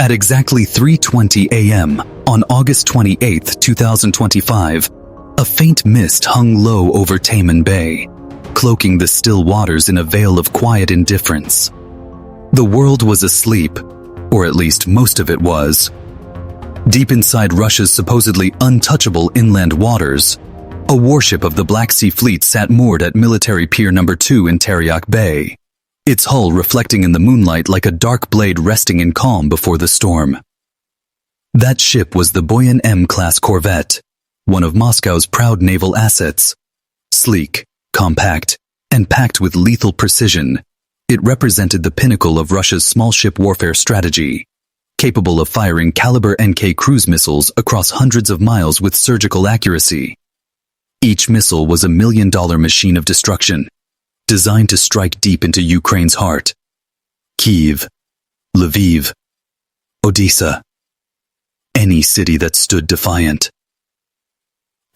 At exactly 3:20 a.m. on August 28, 2025, a faint mist hung low over Taman Bay, cloaking the still waters in a veil of quiet indifference. The world was asleep, or at least most of it was. Deep inside Russia's supposedly untouchable inland waters, a warship of the Black Sea Fleet sat moored at Military Pier No. 2 in Taman Bay, its hull reflecting in the moonlight like a dark blade resting in calm before the storm. That ship was the Buyan M class corvette, one of Moscow's proud naval assets. Sleek, compact, and packed with lethal precision, it represented the pinnacle of Russia's small ship warfare strategy, capable of firing caliber NK cruise missiles across hundreds of miles with surgical accuracy. Each missile was a million-dollar machine of destruction, designed to strike deep into Ukraine's heart. Kyiv, Lviv, Odessa, any city that stood defiant.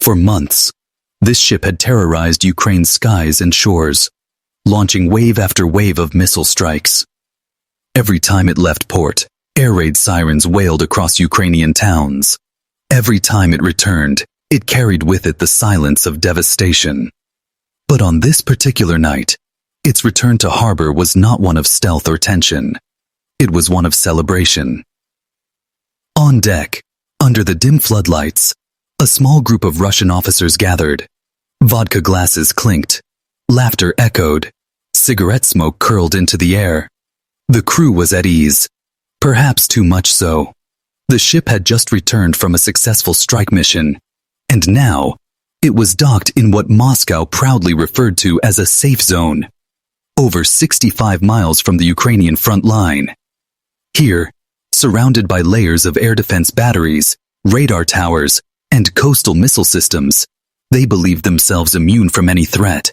For months, this ship had terrorized Ukraine's skies and shores, launching wave after wave of missile strikes. Every time it left port, air raid sirens wailed across Ukrainian towns. Every time it returned, it carried with it the silence of devastation. But on this particular night, its return to harbor was not one of stealth or tension. It was one of celebration. On deck, under the dim floodlights, a small group of Russian officers gathered. Vodka glasses clinked, laughter echoed, cigarette smoke curled into the air. The crew was at ease, perhaps too much so. The ship had just returned from a successful strike mission, and now it was docked in what Moscow proudly referred to as a safe zone, over 65 miles from the Ukrainian front line. Here, surrounded by layers of air defense batteries, radar towers, and coastal missile systems, they believed themselves immune from any threat.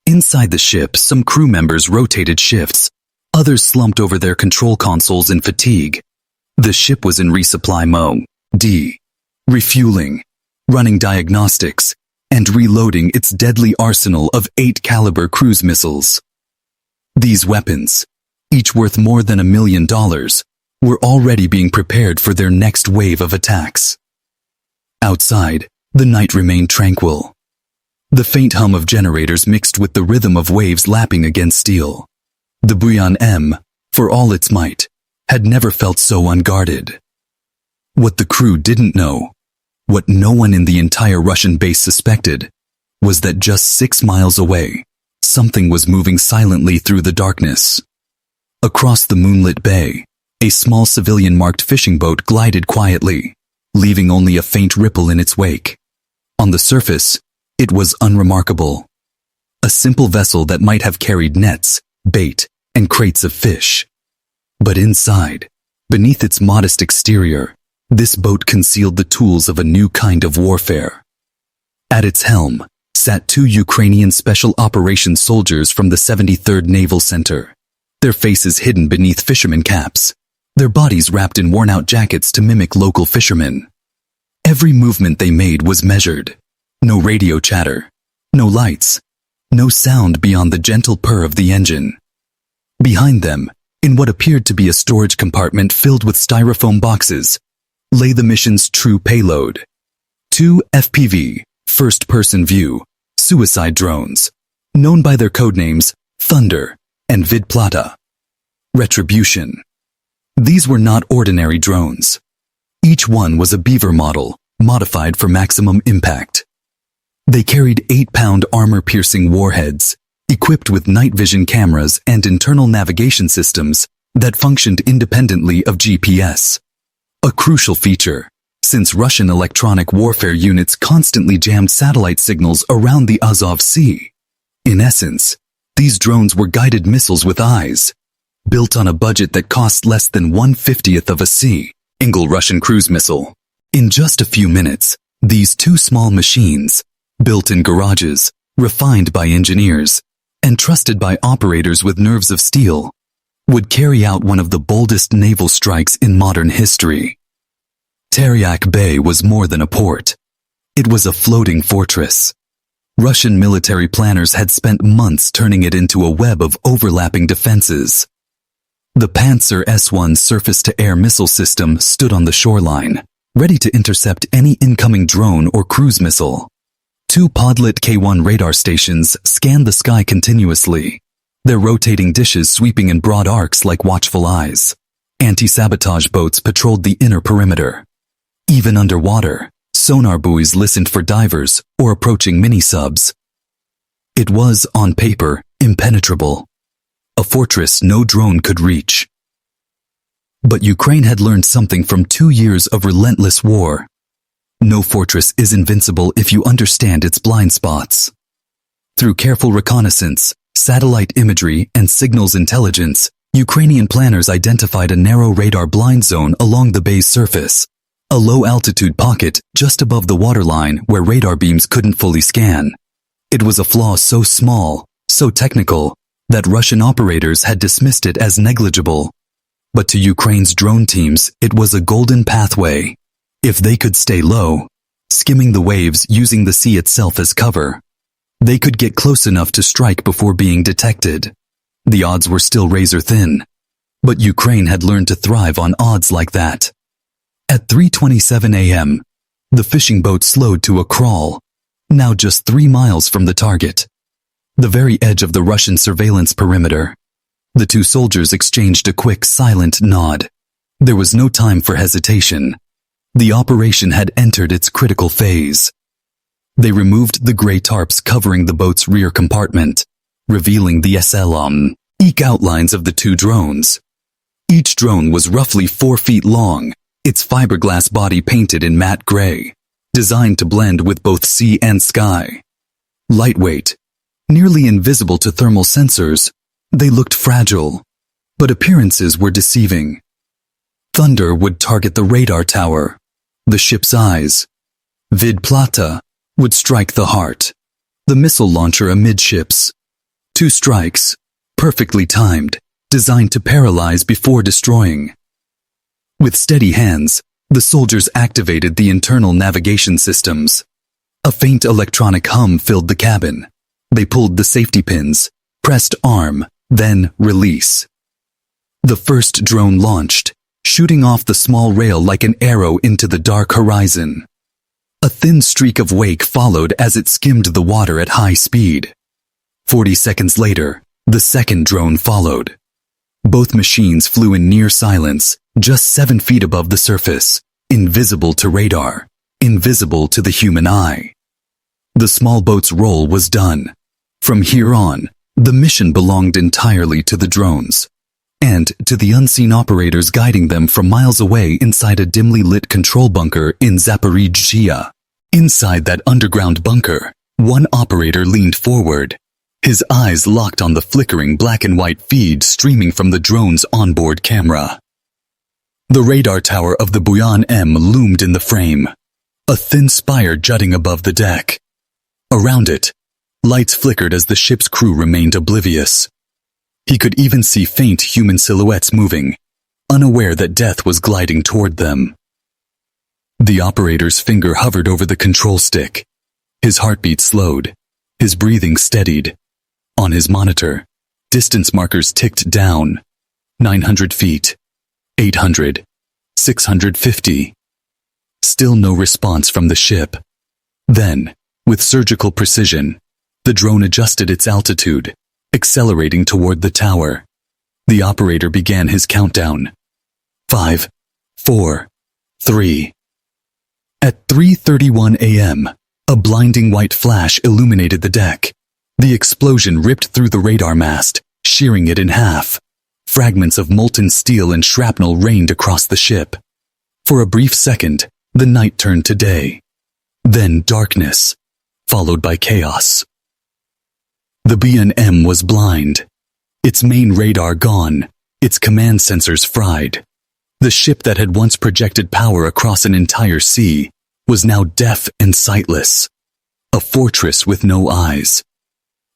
Inside the ship, some crew members rotated shifts, others slumped over their control consoles in fatigue. The ship was in resupply mode, refueling, running diagnostics, and reloading its deadly arsenal of 8-caliber cruise missiles. These weapons, each worth more than $1 million, were already being prepared for their next wave of attacks. Outside, the night remained tranquil. The faint hum of generators mixed with the rhythm of waves lapping against steel. The Buyan M, for all its might, had never felt so unguarded. What the crew didn't know, what no one in the entire Russian base suspected, was that just 6 miles away, something was moving silently through the darkness. Across the moonlit bay, a small civilian-marked fishing boat glided quietly, leaving only a faint ripple in its wake. On the surface, it was unremarkable. A simple vessel that might have carried nets, bait, and crates of fish. But inside, beneath its modest exterior, this boat concealed the tools of a new kind of warfare. At its helm sat 2 Ukrainian Special Operations soldiers from the 73rd Naval Center, their faces hidden beneath fishermen caps, their bodies wrapped in worn-out jackets to mimic local fishermen. Every movement they made was measured. No radio chatter, no lights, no sound beyond the gentle purr of the engine. Behind them, in what appeared to be a storage compartment filled with styrofoam boxes, lay the mission's true payload. 2 FPV, first-person view, suicide drones, known by their codenames Thunder and Vidplata. Retribution. These were not ordinary drones. Each one was a Beaver model, modified for maximum impact. They carried 8-pound armor-piercing warheads, equipped with night vision cameras and internal navigation systems that functioned independently of GPS. A crucial feature, since Russian electronic warfare units constantly jammed satellite signals around the Azov Sea. In essence, these drones were guided missiles with eyes, built on a budget that cost less than 1/50th of a single Russian cruise missile. In just a few minutes, these 2 small machines, built in garages, refined by engineers, and trusted by operators with nerves of steel, would carry out one of the boldest naval strikes in modern history. Taman Bay was more than a port. It was a floating fortress. Russian military planners had spent months turning it into a web of overlapping defenses. The Panzer S-1 surface-to-air missile system stood on the shoreline, ready to intercept any incoming drone or cruise missile. 2 Podlit K-1 radar stations scanned the sky continuously, their rotating dishes sweeping in broad arcs like watchful eyes. Anti-sabotage boats patrolled the inner perimeter. Even underwater, sonar buoys listened for divers or approaching mini-subs. It was, on paper, impenetrable. A fortress no drone could reach. But Ukraine had learned something from 2 years of relentless war. No fortress is invincible if you understand its blind spots. Through careful reconnaissance, satellite imagery, and signals intelligence, Ukrainian planners identified a narrow radar blind zone along the bay's surface, a low-altitude pocket just above the waterline where radar beams couldn't fully scan. It was a flaw so small, so technical, that Russian operators had dismissed it as negligible. But to Ukraine's drone teams, it was a golden pathway. If they could stay low, skimming the waves using the sea itself as cover, they could get close enough to strike before being detected. The odds were still razor thin, but Ukraine had learned to thrive on odds like that. At 3:27 a.m., the fishing boat slowed to a crawl, now just 3 miles from the target. The very edge of the Russian surveillance perimeter. The 2 soldiers exchanged a quick, silent nod. There was no time for hesitation. The operation had entered its critical phase. They removed the gray tarps covering the boat's rear compartment, revealing the SLM-EK outlines of the 2 drones. Each drone was roughly 4 feet long, its fiberglass body painted in matte gray, designed to blend with both sea and sky. Lightweight, nearly invisible to thermal sensors, they looked fragile, but appearances were deceiving. Thunder would target the radar tower, the ship's eyes. Vidplata would strike the heart, the missile launcher amidships. 2 strikes, perfectly timed, designed to paralyze before destroying. With steady hands, the soldiers activated the internal navigation systems. A faint electronic hum filled the cabin. They pulled the safety pins, pressed arm, then release. The first drone launched, shooting off the small rail like an arrow into the dark horizon. A thin streak of wake followed as it skimmed the water at high speed. 40 seconds later, the second drone followed. Both machines flew in near silence, just 7 feet above the surface, invisible to radar, invisible to the human eye. The small boat's role was done. From here on, the mission belonged entirely to the drones, and to the unseen operators guiding them from miles away inside a dimly lit control bunker in Zaporizhzhia. Inside that underground bunker, one operator leaned forward, his eyes locked on the flickering black and white feed streaming from the drone's onboard camera. The radar tower of the Buyan M loomed in the frame, a thin spire jutting above the deck. Around it, lights flickered as the ship's crew remained oblivious. He could even see faint human silhouettes moving, unaware that death was gliding toward them. The operator's finger hovered over the control stick. His heartbeat slowed, his breathing steadied. On his monitor, distance markers ticked down. 900 feet, 800, 650. Still no response from the ship. Then, with surgical precision, the drone adjusted its altitude, accelerating toward the tower. The operator began his countdown. 5, 4, 3. At 3:31 a.m., a blinding white flash illuminated the deck. The explosion ripped through the radar mast, shearing it in half. Fragments of molten steel and shrapnel rained across the ship. For a brief second, the night turned to day. Then darkness, followed by chaos. The Buyan M was blind. Its main radar gone, its command sensors fried. The ship that had once projected power across an entire sea was now deaf and sightless. A fortress with no eyes.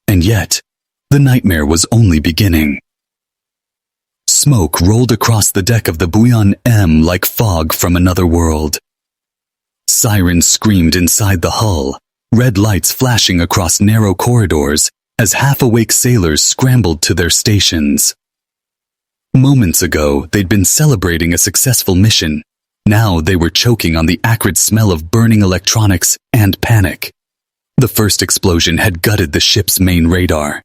And yet, the nightmare was only beginning. Smoke rolled across the deck of the Buyan M like fog from another world. Sirens screamed inside the hull, red lights flashing across narrow corridors as half-awake sailors scrambled to their stations. Moments ago, they'd been celebrating a successful mission. Now they were choking on the acrid smell of burning electronics and panic. The first explosion had gutted the ship's main radar.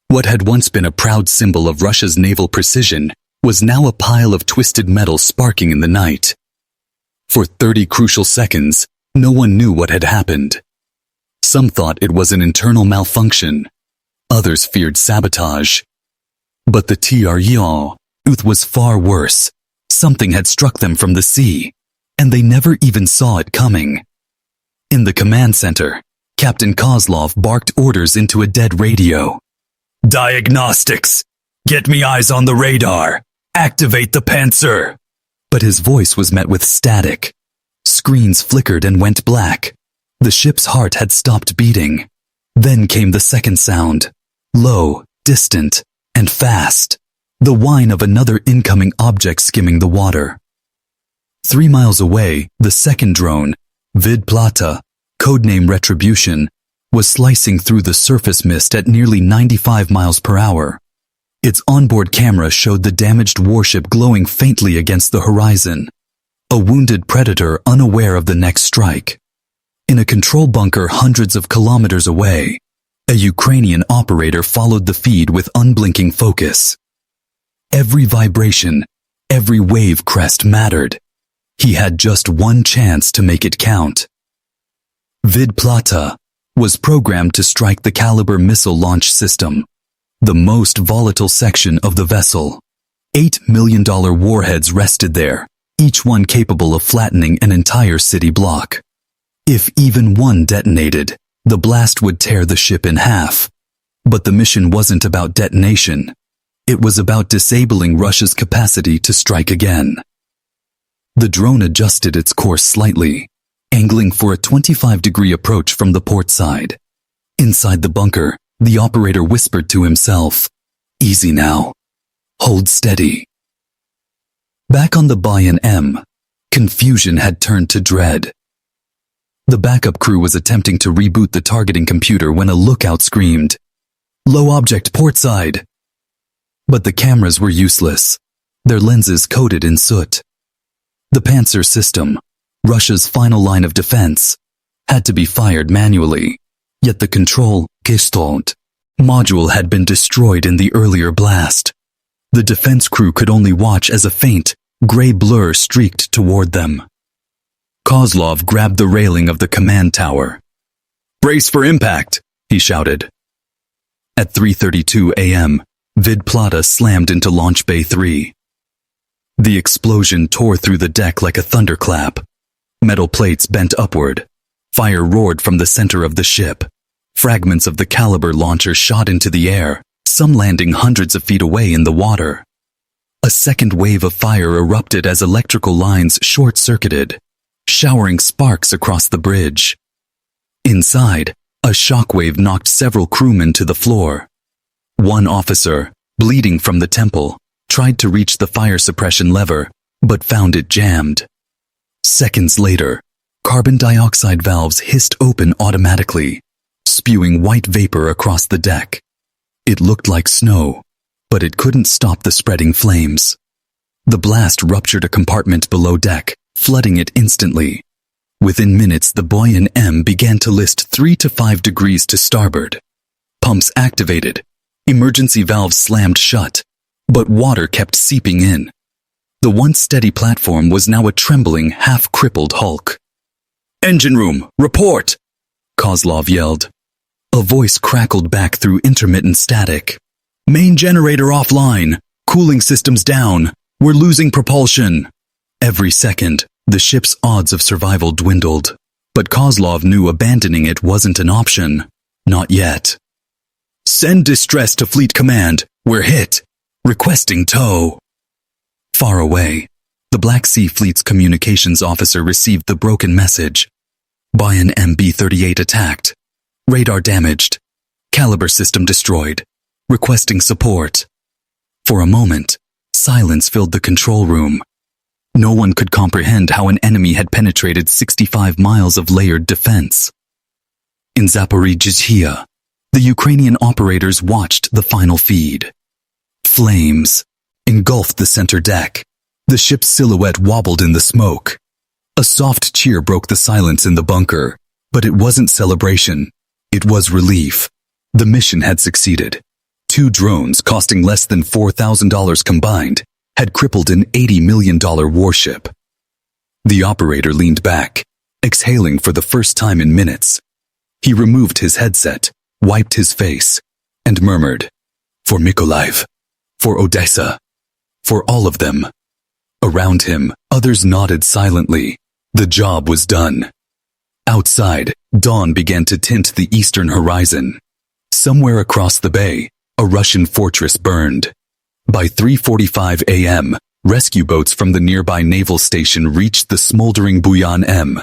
What had once been a proud symbol of Russia's naval precision was now a pile of twisted metal sparking in the night. For 30 crucial seconds, no one knew what had happened. Some thought it was an internal malfunction. Others feared sabotage. But the truth was far worse. Something had struck them from the sea, and they never even saw it coming. In the command center, Captain Kozlov barked orders into a dead radio. "Diagnostics! Get me eyes on the radar! Activate the Panzer!" But his voice was met with static. Screens flickered and went black. The ship's heart had stopped beating. Then came the second sound. Low, distant, and fast. The whine of another incoming object skimming the water. 3 miles away, the second drone, Vidplata, codename Retribution, was slicing through the surface mist at nearly 95 miles per hour. Its onboard camera showed the damaged warship glowing faintly against the horizon. A wounded predator unaware of the next strike. In a control bunker hundreds of kilometers away, a Ukrainian operator followed the feed with unblinking focus. Every vibration, every wave crest mattered. He had just one chance to make it count. Vidplata was programmed to strike the Caliber missile launch system, the most volatile section of the vessel. $8 million warheads rested there, each one capable of flattening an entire city block. If even one detonated, the blast would tear the ship in half. But the mission wasn't about detonation. It was about disabling Russia's capacity to strike again. The drone adjusted its course slightly, angling for a 25-degree approach from the port side. Inside the bunker, the operator whispered to himself, "Easy now. Hold steady." Back on the Buyan M, confusion had turned to dread. The backup crew was attempting to reboot the targeting computer when a lookout screamed, "Low object port side!" But the cameras were useless, their lenses coated in soot. The Panzer system, Russia's final line of defense, had to be fired manually, yet the control module had been destroyed in the earlier blast. The defense crew could only watch as a faint, gray blur streaked toward them. Kozlov grabbed the railing of the command tower. "Brace for impact," he shouted. At 3:32 a.m., Vidplata slammed into Launch Bay 3. The explosion tore through the deck like a thunderclap. Metal plates bent upward. Fire roared from the center of the ship. Fragments of the Caliber launcher shot into the air, some landing hundreds of feet away in the water. A second wave of fire erupted as electrical lines short-circuited, showering sparks across the bridge. Inside, a shockwave knocked several crewmen to the floor. One officer, bleeding from the temple, tried to reach the fire suppression lever, but found it jammed. Seconds later, carbon dioxide valves hissed open automatically, spewing white vapor across the deck. It looked like snow, but it couldn't stop the spreading flames. The blast ruptured a compartment below deck, flooding it instantly. Within minutes, the Buyan M began to list 3 to 5 degrees to starboard. Pumps activated. Emergency valves slammed shut, but water kept seeping in. The once steady platform was now a trembling, half-crippled hulk. "Engine room, report!" Kozlov yelled. A voice crackled back through intermittent static. "Main generator offline. Cooling systems down. We're losing propulsion." Every second, the ship's odds of survival dwindled. But Kozlov knew abandoning it wasn't an option. Not yet. "Send distress to Fleet Command. We're hit. Requesting tow." Far away, the Black Sea Fleet's communications officer received the broken message. Buyan M B-38 attacked. Radar damaged. Caliber system destroyed. Requesting support. For a moment, silence filled the control room. No one could comprehend how an enemy had penetrated 65 miles of layered defense. In Zaporizhzhia, the Ukrainian operators watched the final feed. Flames, engulfed the center deck. The ship's silhouette wobbled in the smoke. A soft cheer broke the silence in the bunker, but it wasn't celebration. It was relief. The mission had succeeded. 2 drones costing less than $4,000 combined had crippled an $80 million warship. The operator leaned back, exhaling for the first time in minutes. He removed his headset, wiped his face, and murmured, "For Mykolaiv, for Odessa, for all of them." Around him, others nodded silently. The job was done. Outside, dawn began to tint the eastern horizon. Somewhere across the bay, a Russian fortress burned. By 3:45 a.m., rescue boats from the nearby naval station reached the smoldering Buyan M.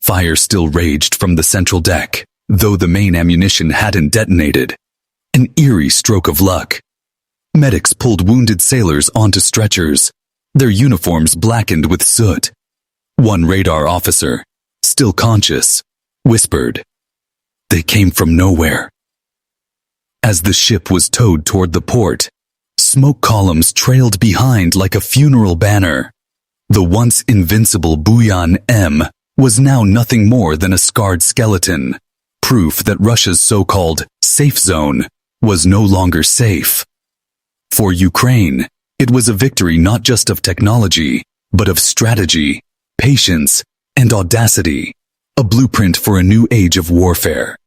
Fire still raged from the central deck, though the main ammunition hadn't detonated. An eerie stroke of luck. Medics pulled wounded sailors onto stretchers, their uniforms blackened with soot. One radar officer, still conscious, whispered, "They came from nowhere." As the ship was towed toward the port, smoke columns trailed behind like a funeral banner. The once invincible Buyan M was now nothing more than a scarred skeleton, proof that Russia's so-called safe zone was no longer safe. For Ukraine, it was a victory not just of technology, but of strategy, patience, and audacity, a blueprint for a new age of warfare.